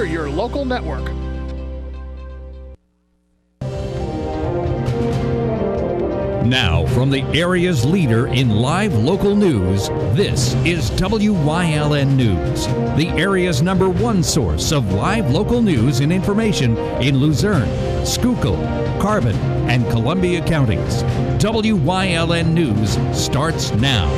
We're your local network. Now, from the area's leader in live local news, this is WYLN News, the area's #1 source of live local news and information in Luzerne, Schuylkill, Carbon, and Columbia counties. WYLN News starts now.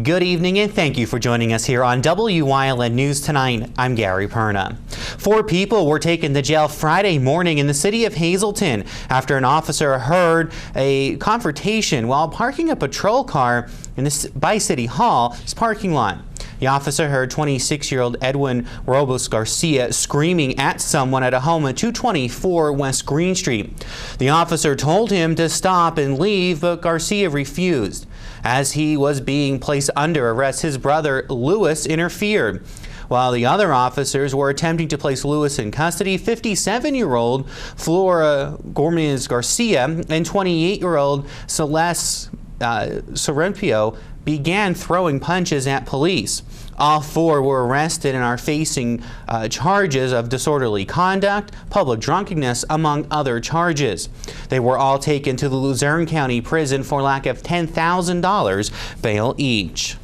Good evening and thank you for joining us here on WYLN News tonight. I'm Gary Perna. 4 people were taken to jail Friday morning in the city of Hazleton after an officer heard a confrontation while parking a patrol car by City Hall's parking lot. The officer heard 26-year-old Edwin Robles Garcia screaming at someone at a home at 224 West Green Street. The officer told him to stop and leave, but Garcia refused. As he was being placed under arrest, his brother Lewis interfered. While the other officers were attempting to place Lewis in custody, 57-year-old Flora Gomez Garcia and 28-year-old Celeste Sorrempio began throwing punches at police. All 4 were arrested and are facing charges of disorderly conduct, public drunkenness, among other charges. They were all taken to the Luzerne County Prison for lack of $10,000 bail each.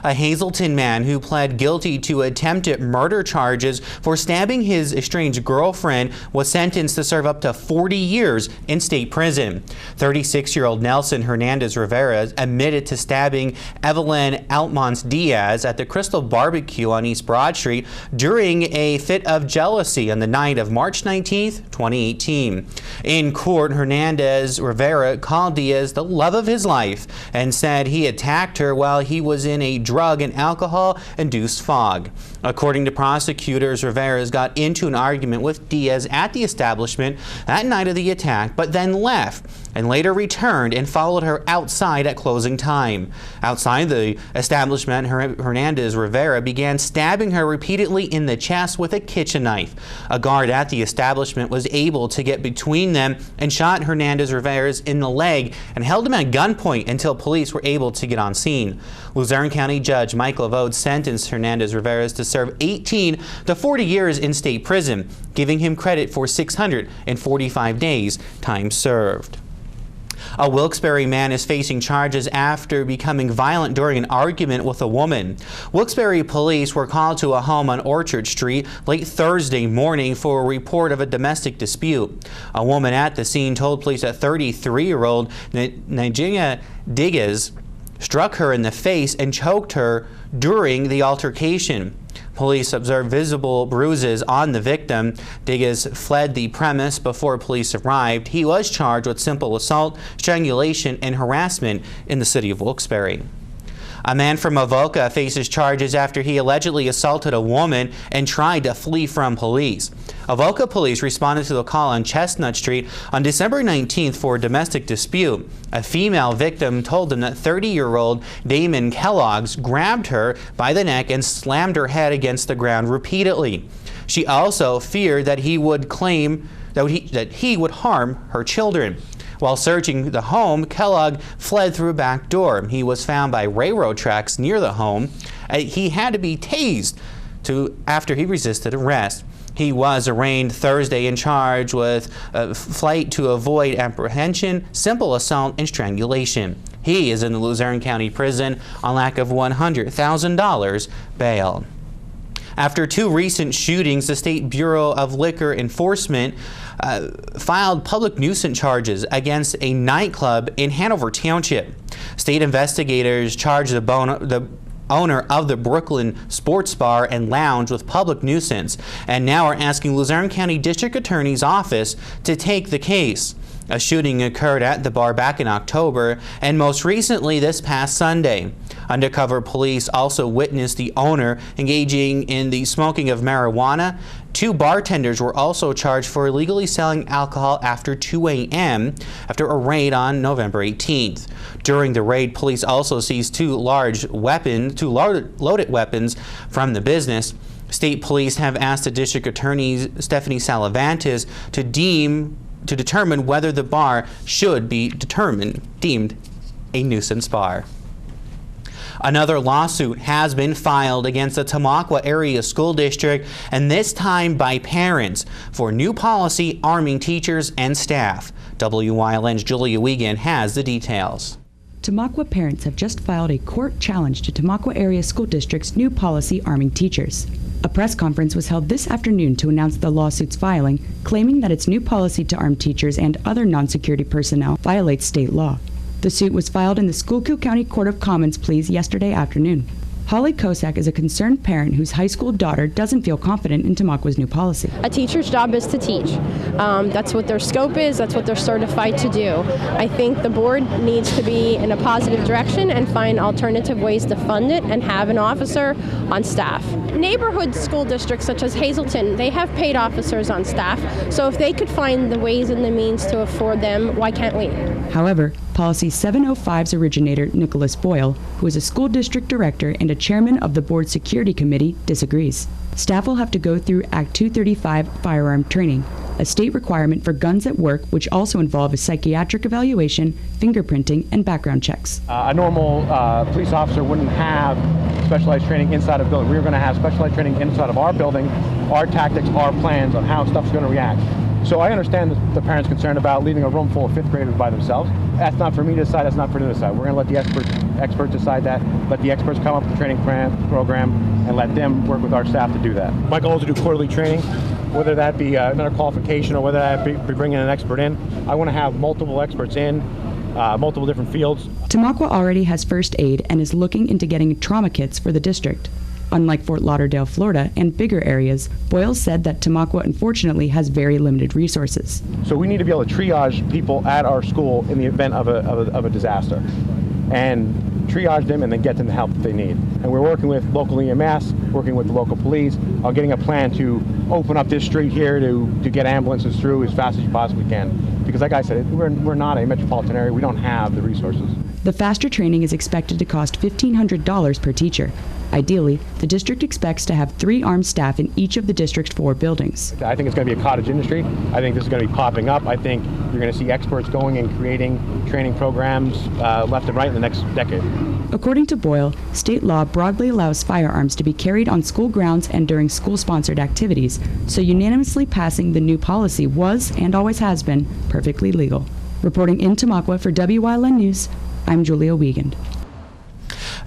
A Hazleton man who pled guilty to attempted murder charges for stabbing his estranged girlfriend was sentenced to serve up to 40 years in state prison. 36-year-old Nelson Hernandez Rivera admitted to stabbing Evelyn Altmans Diaz at the Crystal Barbecue on East Broad Street during a fit of jealousy on the night of March 19, 2018. In court, Hernandez Rivera called Diaz the love of his life and said he attacked her while he was in a drug and alcohol-induced fog. According to prosecutors, Rivera got into an argument with Diaz at the establishment that night of the attack, but then left and later returned and followed her outside at closing time. Outside the establishment, Hernandez Rivera began stabbing her repeatedly in the chest with a kitchen knife. A guard at the establishment was able to get between them and shot Hernandez Rivera in the leg and held him at gunpoint until police were able to get on scene. Luzerne County Judge Michael Vode sentenced Hernandez Rivera to serve 18 to 40 years in state prison, giving him credit for 645 days time served. A Wilkes-Barre man is facing charges after becoming violent during an argument with a woman. Wilkes-Barre police were called to a home on Orchard Street late Thursday morning for a report of a domestic dispute. A woman at the scene told police that 33-year-old Nigina Diaz struck her in the face and choked her during the altercation. Police observed visible bruises on the victim. Diaz fled the premise before police arrived. He was charged with simple assault, strangulation, and harassment in the city of Wilkes-Barre. A man from Avoca faces charges after he allegedly assaulted a woman and tried to flee from police. Avoca police responded to the call on Chestnut Street on December 19th for a domestic dispute. A female victim told them that 30-year-old Damon Kellogg's grabbed her by the neck and slammed her head against the ground repeatedly. She also feared that he would harm her children. While searching the home, Kellogg fled through a back door. He was found by railroad tracks near the home. He had to be tased after he resisted arrest. He was arraigned Thursday and charged with flight to avoid apprehension, simple assault, and strangulation. He is in the Luzerne County Prison on lack of $100,000 bail. After 2 recent shootings, the State Bureau of Liquor Enforcement filed public nuisance charges against a nightclub in Hanover Township. State investigators charged the owner of the Brooklyn Sports Bar and Lounge with public nuisance and now are asking Luzerne County District Attorney's Office to take the case. A shooting occurred at the bar back in October and most recently this past Sunday. Undercover police also witnessed the owner engaging in the smoking of marijuana. 2 bartenders were also charged for illegally selling alcohol after 2 a.m. after a raid on November 18th. During the raid, police also seized 2 loaded weapons from the business. State police have asked the District Attorney Stephanie Salavantes to determine whether the bar should be deemed a nuisance bar. Another lawsuit has been filed against the Tamaqua Area School District, and this time by parents, for new policy arming teachers and staff. WYLN's Julia Wiegand has the details. Tamaqua parents have just filed a court challenge to Tamaqua Area School District's new policy arming teachers. A press conference was held this afternoon to announce the lawsuit's filing, claiming that its new policy to arm teachers and other non-security personnel violates state law. The suit was filed in the Schuylkill County Court of Commons Pleas yesterday afternoon. Holly Kosak is a concerned parent whose high school daughter doesn't feel confident in Tamaqua's new policy. A teacher's job is to teach. That's what their scope is. That's what they're certified to do. I think the board needs to be in a positive direction and find alternative ways to fund it and have an officer on staff. Neighborhood school districts such as Hazleton, they have paid officers on staff. So if they could find the ways and the means to afford them, why can't we? However, Policy 705's originator, Nicholas Boyle, who is a school district director and a chairman of the board security committee, disagrees. Staff will have to go through Act 235 firearm training, a state requirement for guns at work, which also involve a psychiatric evaluation, fingerprinting, and background checks. A normal police officer wouldn't have specialized training inside of a building. We're going to have specialized training inside of our building, our tactics, our plans on how stuff's going to react. So I understand the parents' concern about leaving a room full of fifth graders by themselves. That's not for me to decide, that's not for them to decide. We're going to let the experts decide that, let the experts come up with the training program, and let them work with our staff to do that. My goal is to do quarterly training, whether that be another qualification or whether that be bringing an expert in. I want to have multiple experts in, multiple different fields. Tamaqua already has first aid and is looking into getting trauma kits for the district. Unlike Fort Lauderdale, Florida, and bigger areas, Boyle said that Tamaqua unfortunately has very limited resources. So we need to be able to triage people at our school in the event of a disaster, and triage them and then get them the help that they need. And we're working with local EMS, working with the local police on getting a plan to open up this street here to get ambulances through as fast as you possibly can. Because like I said, we're not a metropolitan area. We don't have the resources. The faster training is expected to cost $1,500 per teacher. Ideally, the district expects to have 3 armed staff in each of the district's 4 buildings. I think it's going to be a cottage industry. I think this is going to be popping up. I think you're going to see experts going and creating training programs left and right in the next decade. According to Boyle, state law broadly allows firearms to be carried on school grounds and during school-sponsored activities, so unanimously passing the new policy was, and always has been, perfectly legal. Reporting in Tamaqua for WYLN News, I'm Julia Wiegand.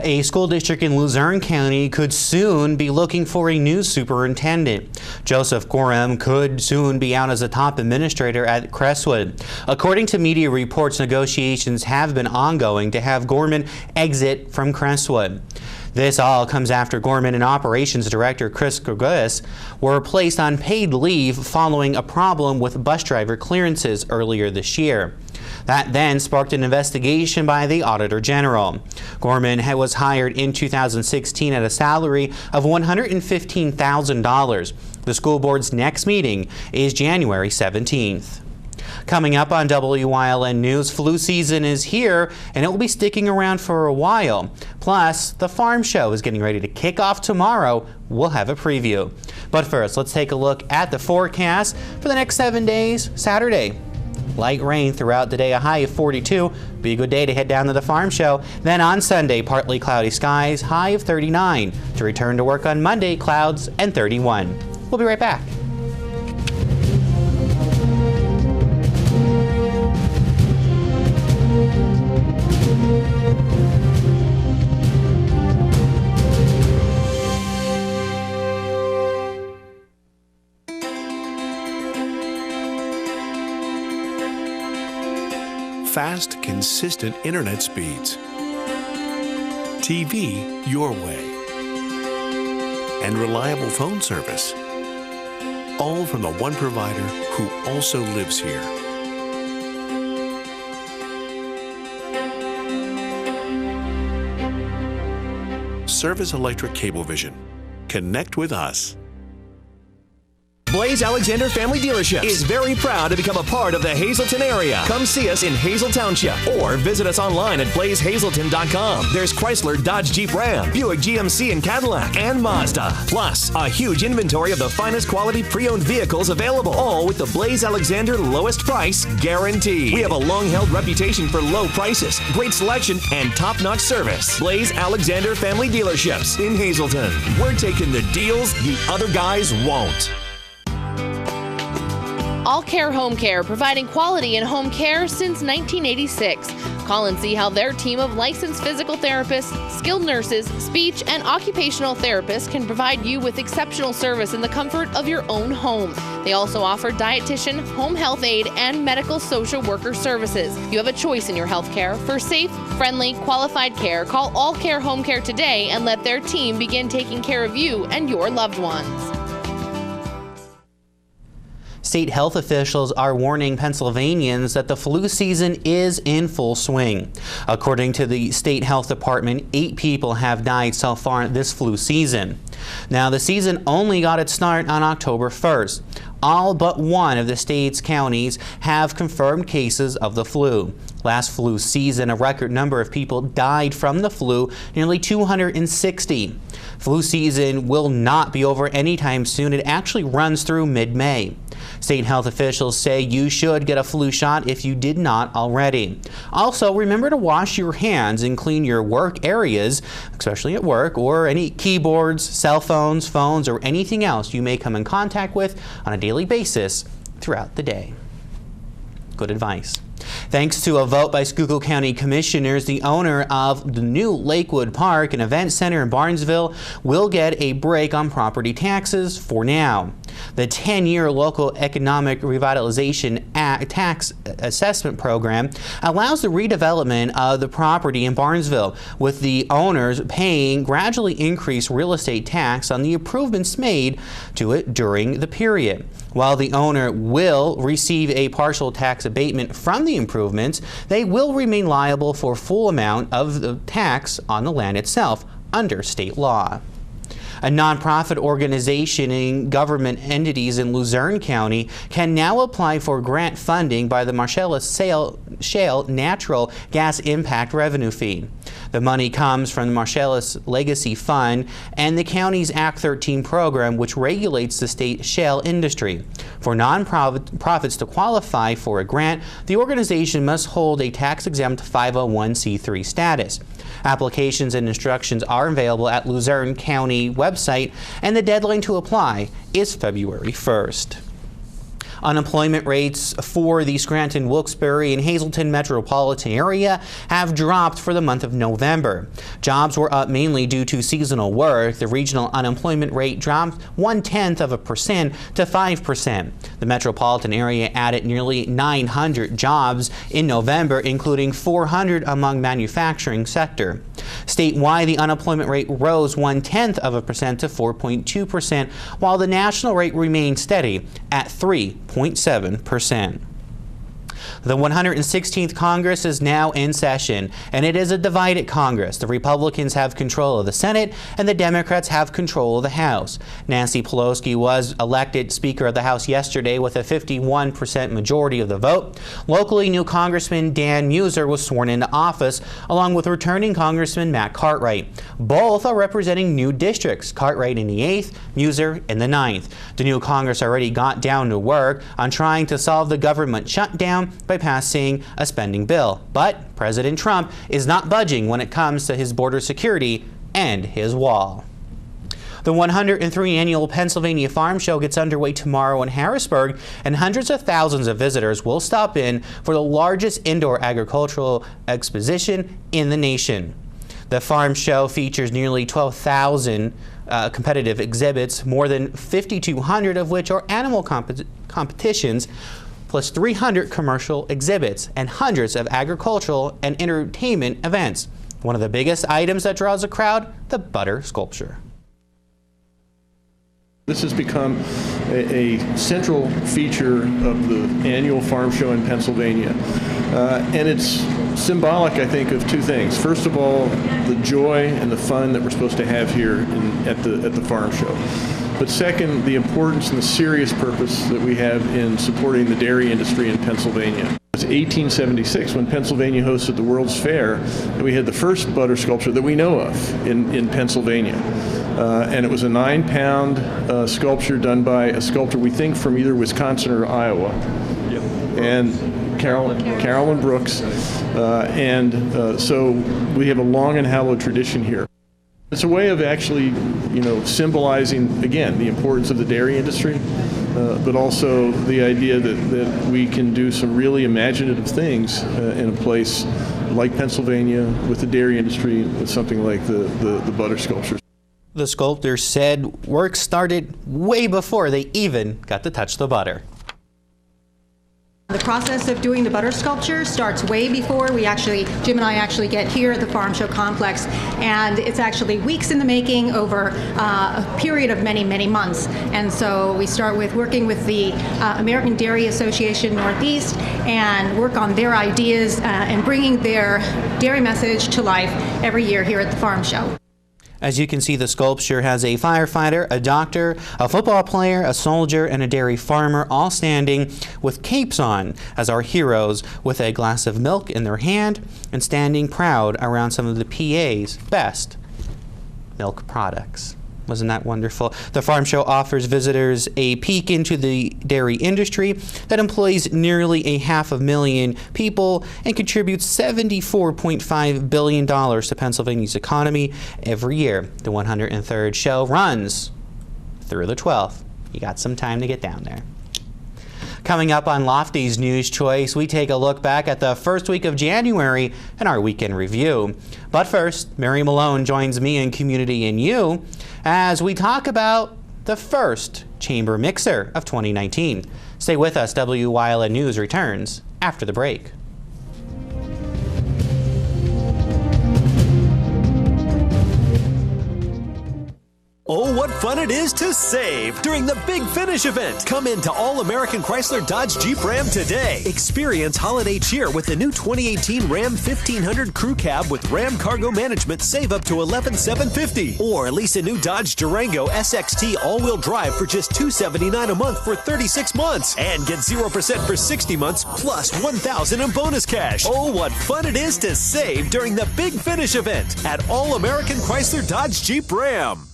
A school district in Luzerne County could soon be looking for a new superintendent. Joseph Gorham could soon be out as a top administrator at Crestwood. According to media reports, negotiations have been ongoing to have Gorman exit from Crestwood. This all comes after Gorman and Operations Director Chris Gregus were placed on paid leave following a problem with bus driver clearances earlier this year. That then sparked an investigation by the Auditor General. Gorman was hired in 2016 at a salary of $115,000. The school board's next meeting is January 17th. Coming up on WYLN News, flu season is here and it will be sticking around for a while. Plus, the farm show is getting ready to kick off tomorrow. We'll have a preview. But first, let's take a look at the forecast for the next 7 days. Saturday, light rain throughout the day, a high of 42. Be a good day to head down to the farm show. Then on Sunday, partly cloudy skies, high of 39. To return to work on Monday, clouds and 31. We'll be right back. Fast, consistent internet speeds, TV your way, and reliable phone service, all from the one provider who also lives here. Service Electric Cablevision. Connect with us. Blaze Alexander Family Dealership is very proud to become a part of the Hazleton area. Come see us in Hazel Township or visit us online at blazehazleton.com. There's Chrysler, Dodge, Jeep, Ram, Buick, GMC, and Cadillac, and Mazda. Plus, a huge inventory of the finest quality pre-owned vehicles available, all with the Blaze Alexander lowest price guarantee. We have a long-held reputation for low prices, great selection, and top-notch service. Blaze Alexander Family Dealerships in Hazleton. We're taking the deals the other guys won't. All Care Home Care, providing quality in home care since 1986. Call and see how their team of licensed physical therapists, skilled nurses, speech, and occupational therapists can provide you with exceptional service in the comfort of your own home. They also offer dietitian, home health aide, and medical social worker services. You have a choice in your health care. For safe, friendly, qualified care, call All Care Home Care today and let their team begin taking care of you and your loved ones. State health officials are warning Pennsylvanians that the flu season is in full swing. According to the state health department, 8 people have died so far this flu season. Now, the season only got its start on October 1st. All but one of the state's counties have confirmed cases of the flu. Last flu season, a record number of people died from the flu, nearly 260. Flu season will not be over anytime soon. It actually runs through mid-May. State health officials say you should get a flu shot if you did not already. Also, remember to wash your hands and clean your work areas, especially at work, or any keyboards, cell phones, phones, or anything else you may come in contact with on a daily basis throughout the day. Good advice. Thanks to a vote by Schuylkill County Commissioners, the owner of the new Lakewood Park and Event Center in Barnesville will get a break on property taxes for now. The 10-year Local Economic Revitalization Tax Assessment Program allows the redevelopment of the property in Barnesville, with the owners paying gradually increased real estate tax on the improvements made to it during the period. While the owner will receive a partial tax abatement from the improvements, they will remain liable for full amount of the tax on the land itself under state law. A nonprofit organization and government entities in Luzerne County can now apply for grant funding by the Marcellus Shale Natural Gas Impact Revenue Fee. The money comes from the Marcellus Legacy Fund and the county's Act 13 program, which regulates the state shale industry. For nonprofits to qualify for a grant, the organization must hold a tax-exempt 501c3 status. Applications and instructions are available at Luzerne County website, and the deadline to apply is February 1st. Unemployment rates for the Scranton, Wilkes-Barre, and Hazleton metropolitan area have dropped for the month of November. Jobs were up mainly due to seasonal work. The regional unemployment rate dropped 0.1% to 5%. The metropolitan area added nearly 900 jobs in November, including 400 among manufacturing sector. Statewide, the unemployment rate rose 0.1% to 4.2%, while the national rate remained steady at 3.7%. The 116th Congress is now in session, and it is a divided Congress. The Republicans have control of the Senate, and the Democrats have control of the House. Nancy Pelosi was elected Speaker of the House yesterday with a 51% majority of the vote. Locally, new Congressman Dan Muser was sworn into office, along with returning Congressman Matt Cartwright. Both are representing new districts, Cartwright in the 8th, Muser in the 9th. The new Congress already got down to work on trying to solve the government shutdown by passing a spending bill. But President Trump is not budging when it comes to his border security and his wall. The 103 annual Pennsylvania Farm Show gets underway tomorrow in Harrisburg, and hundreds of thousands of visitors will stop in for the largest indoor agricultural exposition in the nation. The farm show features nearly 12,000 competitive exhibits, more than 5,200 of which are animal competitions, plus 300 commercial exhibits and hundreds of agricultural and entertainment events. One of the biggest items that draws a crowd, the butter sculpture. This has become a central feature of the annual farm show in Pennsylvania. And it's symbolic, I think, of two things. First of all, the joy and the fun that we're supposed to have here at the farm show. but second, the importance and the serious purpose that we have in supporting the dairy industry in Pennsylvania. It's 1876 when Pennsylvania hosted the World's Fair, and we had the first butter sculpture that we know of in Pennsylvania. And it was a 9-pound sculpture done by a sculptor, we think, from either Wisconsin or Iowa. Yep. And Carolyn Brooks. So we have a long and hallowed tradition here. It's a way of actually, symbolizing, again, the importance of the dairy industry, but also the idea that we can do some really imaginative things in a place like Pennsylvania with the dairy industry, with something like the butter sculptures. The sculptor said work started way before they even got to touch the butter. The process of doing the butter sculpture starts way before Jim and I actually get here at the Farm Show Complex, and it's actually weeks in the making over a period of many, many months. And so we start with working with the American Dairy Association Northeast and work on their ideas and bringing their dairy message to life every year here at the Farm Show. As you can see, the sculpture has a firefighter, a doctor, a football player, a soldier, and a dairy farmer all standing with capes on as our heroes with a glass of milk in their hand and standing proud around some of the PA's best milk products. Wasn't that wonderful? The Farm Show offers visitors a peek into the dairy industry that employs nearly 500,000 people and contributes $74.5 billion to Pennsylvania's economy every year. The 103rd show runs through the 12th. You got some time to get down there. Coming up on Lofty's News Choice, we take a look back at the first week of January in our weekend review. But first, Mary Malone joins me in Community and You as we talk about the first chamber mixer of 2019. Stay with us. WYLN News returns after the break. Oh, what fun it is to save during the Big Finish event. Come into All American Chrysler Dodge Jeep Ram today. Experience holiday cheer with the new 2018 Ram 1500 Crew Cab with Ram Cargo Management. Save up to $11,750. Or lease a new Dodge Durango SXT all-wheel drive for just $279 a month for 36 months. And get 0% for 60 months plus $1,000 in bonus cash. Oh, what fun it is to save during the Big Finish event at All American Chrysler Dodge Jeep Ram.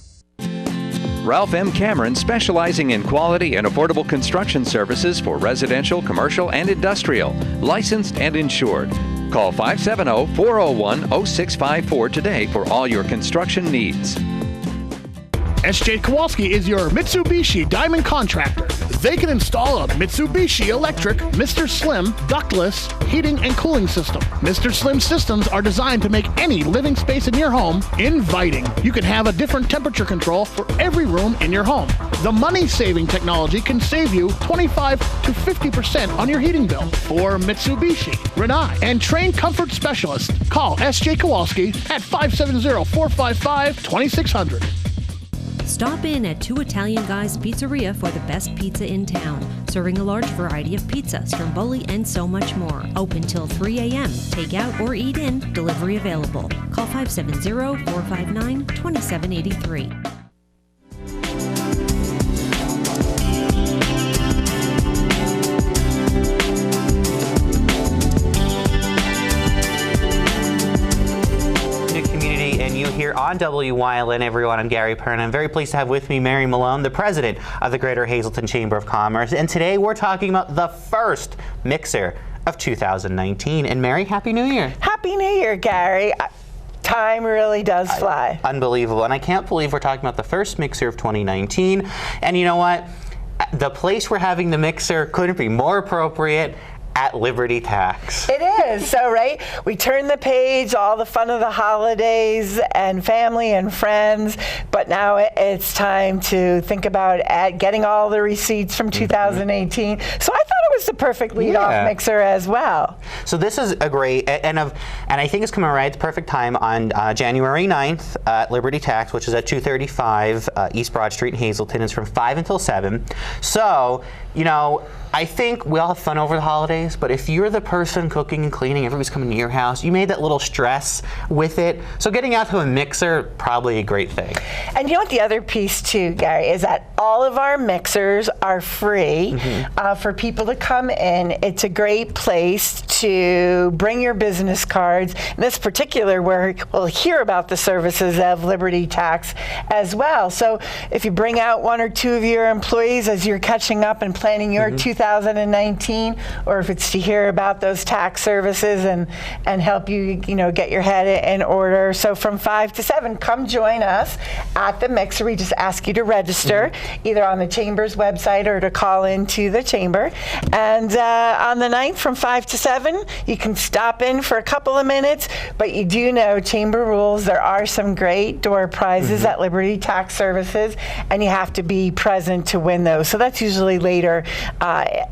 Ralph M. Cameron, specializing in quality and affordable construction services for residential, commercial, and industrial, licensed and insured. Call 570-401-0654 today for all your construction needs. S.J. Kowalski is your Mitsubishi Diamond contractor. They can install a Mitsubishi electric Mr. Slim ductless heating and cooling system. Mr. Slim systems are designed to make any living space in your home inviting. You can have a different temperature control for every room in your home. The money-saving technology can save you 25 to 50% on your heating bill. For Mitsubishi, Rinnai, and trained comfort specialists, call S.J. Kowalski at 570-455-2600. Stop in at Two Italian Guys Pizzeria for the best pizza in town, serving a large variety of pizza, stromboli, and so much more. Open till 3 a.m. Take out or eat in, delivery available. Call 570-459-2783. Here on WYLN, everyone. I'm Gary Perna. I'm very pleased to have with me Mary Malone, the president of the Greater Hazleton Chamber of Commerce. And today we're talking about the first mixer of 2019. And Mary, Happy New Year. Happy New Year, Gary. Time really does fly. Unbelievable. And I can't believe we're talking about the first mixer of 2019. And you know what? The place we're having the mixer couldn't be more appropriate. At Liberty Tax. It is. So, right, we turn the page, all the fun of the holidays and family and friends, but now it's time to think about getting all the receipts from 2018. So I thought it is the perfect lead-off mixer as well. So this is a great, and I think it's coming right at the perfect time on January 9th at Liberty Tax, which is at 235 East Broad Street in Hazleton. It's from 5 until 7. So, you know, I think we all have fun over the holidays, but if you're the person cooking and cleaning, everybody's coming to your house, you made that little stress with it. So getting out to a mixer, probably a great thing. And you know what the other piece too, Gary, is that all of our mixers are free for people to come in. It's a great place to bring your business cards. In this particular, where we'll hear about the services of Liberty Tax as well. So if you bring out one or two of your employees as you're catching up and planning your 2019, or if it's to hear about those tax services and help you, get your head in order. So from 5 to 7, come join us at the mixer. We just ask you to register either on the Chamber's website or to call into the Chamber. And on the 9th from 5 to 7, you can stop in for a couple of minutes, but you do know Chamber rules. There are some great door prizes at Liberty Tax Services, and you have to be present to win those. So that's usually later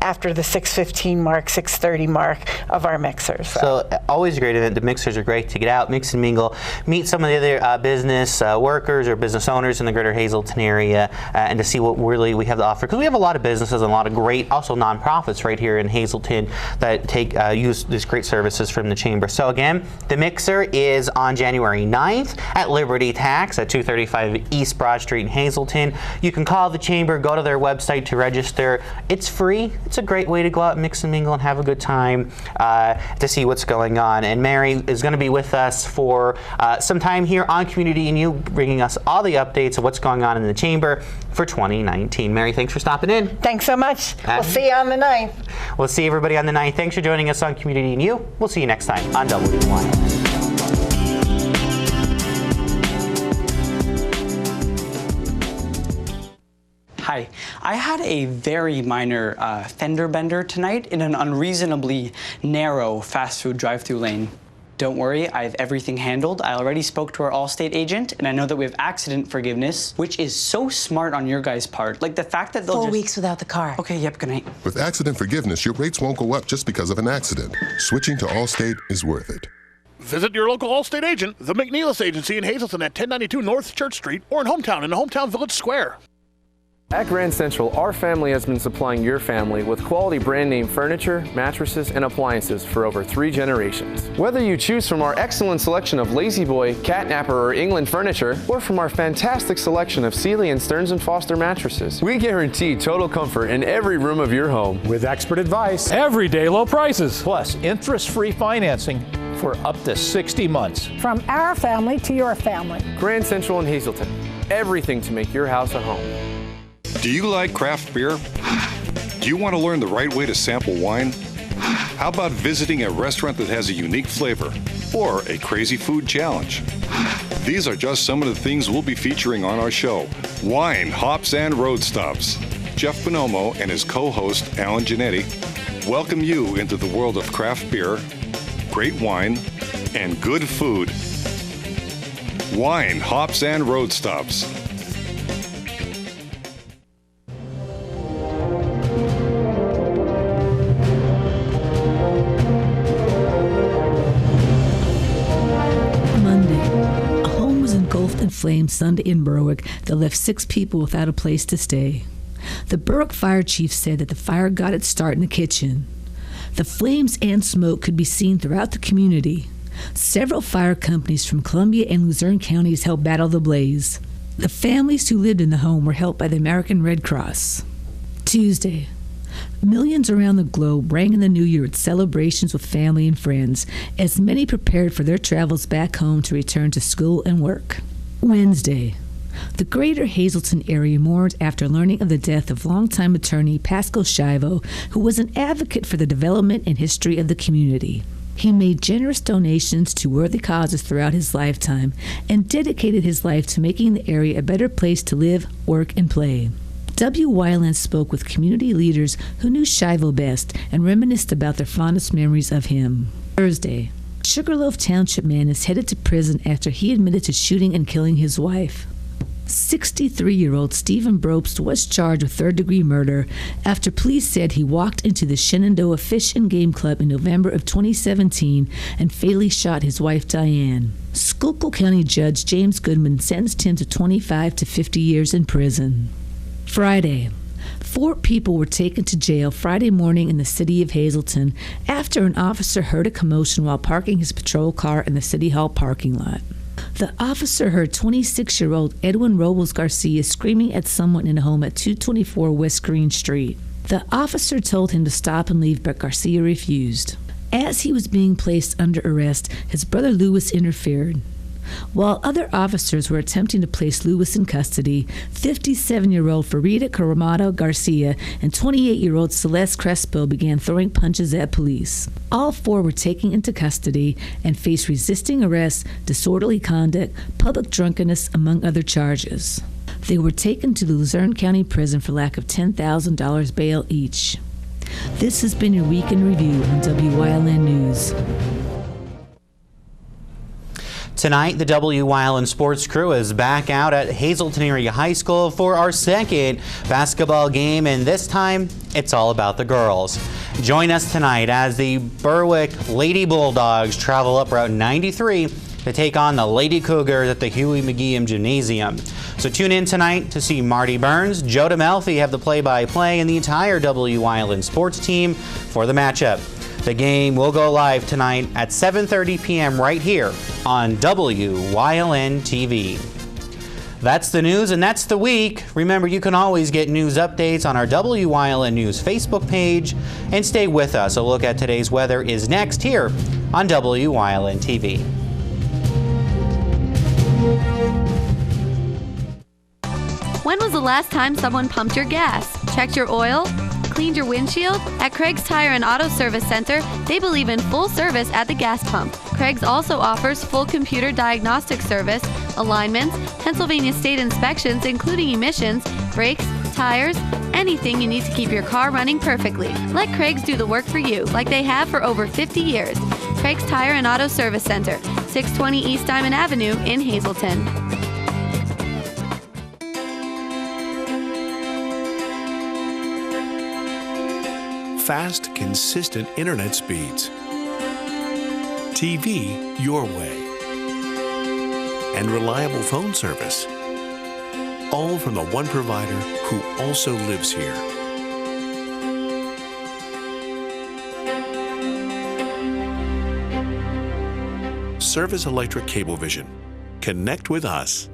after the 6:15 mark, 6:30 mark of our mixers. So always a great event. The mixers are great to get out, mix and mingle, meet some of the other business workers or business owners in the greater Hazleton area, and to see what really we have to offer. Because we have a lot of businesses and a lot of great, also nonprofits right here in Hazleton that take use these great services from the Chamber. So again, the mixer is on January 9th at Liberty Tax at 235 East Broad Street in Hazleton. You can call the Chamber, go to their website to register. It's free. It's a great way to go out, mix and mingle, and have a good time to see what's going on. And Mary is going to be with us for some time here on Community and You, bringing us all the updates of what's going on in the Chamber for 2019. Mary, thanks for stopping in. Thanks so much. We'll see you on the 9th. We'll see everybody on the 9th. Thanks for joining us on Community and You. We'll see you next time on WYLN. Hi, I had a very minor fender bender tonight in an unreasonably narrow fast food drive-through lane. Don't worry, I have everything handled. I already spoke to our Allstate agent, and I know that we have accident forgiveness, which is so smart on your guys' part. Like the fact that they'll 4 weeks without the car. Okay, yep, good night. With accident forgiveness, your rates won't go up just because of an accident. Switching to Allstate is worth it. Visit your local Allstate agent, the McNeilis Agency in Hazleton at 1092 North Church Street, or in Hometown in the Hometown Village Square. At Grand Central, our family has been supplying your family with quality brand name furniture, mattresses, and appliances for over 3 generations. Whether you choose from our excellent selection of Lazy Boy, Catnapper, or England furniture, or from our fantastic selection of Sealy and Stearns & Foster mattresses, we guarantee total comfort in every room of your home. With expert advice, everyday low prices, plus interest-free financing for up to 60 months. From our family to your family. Grand Central in Hazleton. Everything to make your house a home. Do you like craft beer? Do you want to learn the right way to sample wine? How about visiting a restaurant that has a unique flavor or a crazy food challenge? These are just some of the things we'll be featuring on our show. Wine, Hops, and Road Stops. Jeff Bonomo and his co-host, Alan Giannetti, welcome you into the world of craft beer, great wine, and good food. Wine, Hops, and Road Stops. Flames Sunday in Berwick that left 6 people without a place to stay. The Berwick fire chief said that the fire got its start in the kitchen. The flames and smoke could be seen throughout the community. Several fire companies from Columbia and Luzerne counties helped battle the blaze. The families who lived in the home were helped by the American Red Cross. Tuesday, millions around the globe rang in the new year with celebrations with family and friends as many prepared for their travels back home to return to school and work. Wednesday, the greater Hazleton area mourned after learning of the death of longtime attorney Pascal Shivo, who was an advocate for the development and history of the community. He made generous donations to worthy causes throughout his lifetime and dedicated his life to making the area a better place to live, work, and play. WYLN spoke with community leaders who knew Shivo best and reminisced about their fondest memories of him. Thursday, Sugarloaf Township man is headed to prison after he admitted to shooting and killing his wife. 63-year-old Stephen Brobst was charged with third-degree murder after police said he walked into the Shenandoah Fish and Game Club in November of 2017 and fatally shot his wife, Diane. Schuylkill County Judge James Goodman sentenced him to 25 to 50 years in prison. Friday. 4 people were taken to jail Friday morning in the city of Hazleton after an officer heard a commotion while parking his patrol car in the City Hall parking lot. The officer heard 26-year-old Edwin Robles Garcia screaming at someone in a home at 224 West Green Street. The officer told him to stop and leave, but Garcia refused. As he was being placed under arrest, his brother Louis interfered. While other officers were attempting to place Louis in custody, 57-year-old Farida Caramado Garcia and 28-year-old Celeste Crespo began throwing punches at police. All 4 were taken into custody and faced resisting arrest, disorderly conduct, public drunkenness, among other charges. They were taken to the Luzerne County Prison for lack of $10,000 bail each. This has been your Week in Review on WYLN News. Tonight, the WYLN sports crew is back out at Hazleton Area High School for our second basketball game, and this time, it's all about the girls. Join us tonight as the Berwick Lady Bulldogs travel up Route 93 to take on the Lady Cougars at the Huey McGeehan Gymnasium. So tune in tonight to see Marty Burns, Joe DeMelfi have the play-by-play, and the entire WYLN sports team for the matchup. The game will go live tonight at 7:30 p.m. right here on WYLN TV. That's the news and that's the week. Remember, you can always get news updates on our WYLN News Facebook page, and stay with us. A look at today's weather is next here on WYLN TV. When was the last time someone pumped your gas, checked your oil, cleaned your windshield? At Craig's Tire and Auto Service Center, they believe in full service at the gas pump. Craig's also offers full computer diagnostic service, alignments, Pennsylvania state inspections including emissions, brakes, tires, anything you need to keep your car running perfectly. Let Craig's do the work for you like they have for over 50 years. Craig's Tire and Auto Service Center, 620 East Diamond Avenue in Hazleton. Fast, consistent internet speeds, TV your way, and reliable phone service. All from the one provider who also lives here. Service Electric Cablevision. Connect with us.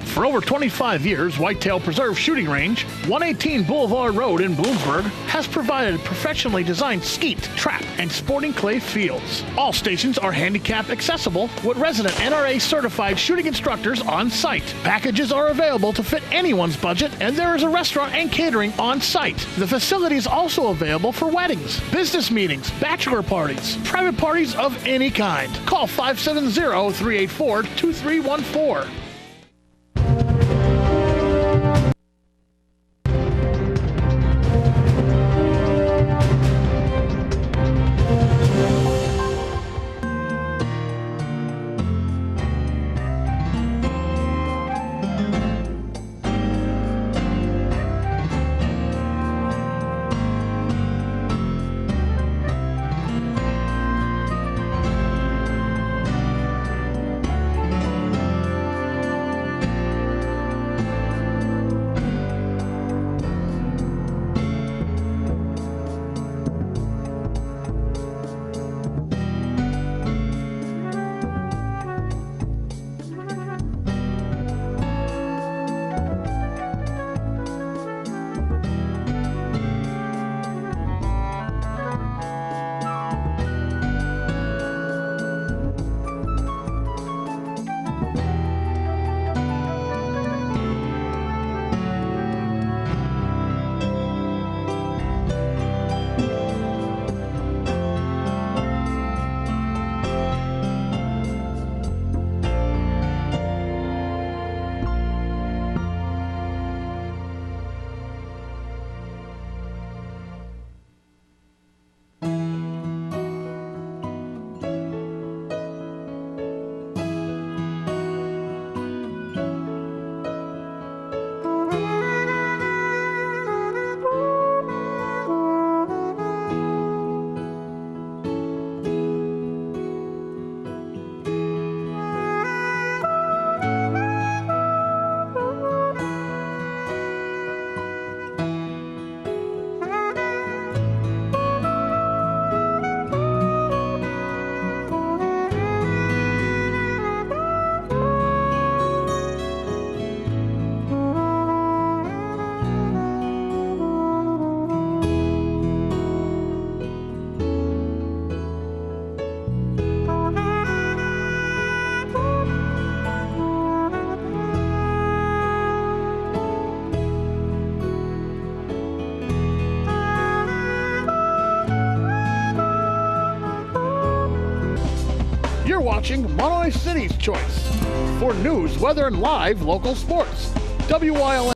For over 25 years, Whitetail Preserve Shooting Range, 118 Boulevard Road in Bloomsburg, has provided professionally designed skeet, trap, and sporting clay fields. All stations are handicap accessible with resident NRA certified shooting instructors on site. Packages are available to fit anyone's budget, and there is a restaurant and catering on site. The facility is also available for weddings, business meetings, bachelor parties, private parties of any kind. Call 570-384-2314. watching Monterey City's Choice. For news, weather, and live local sports, WYLN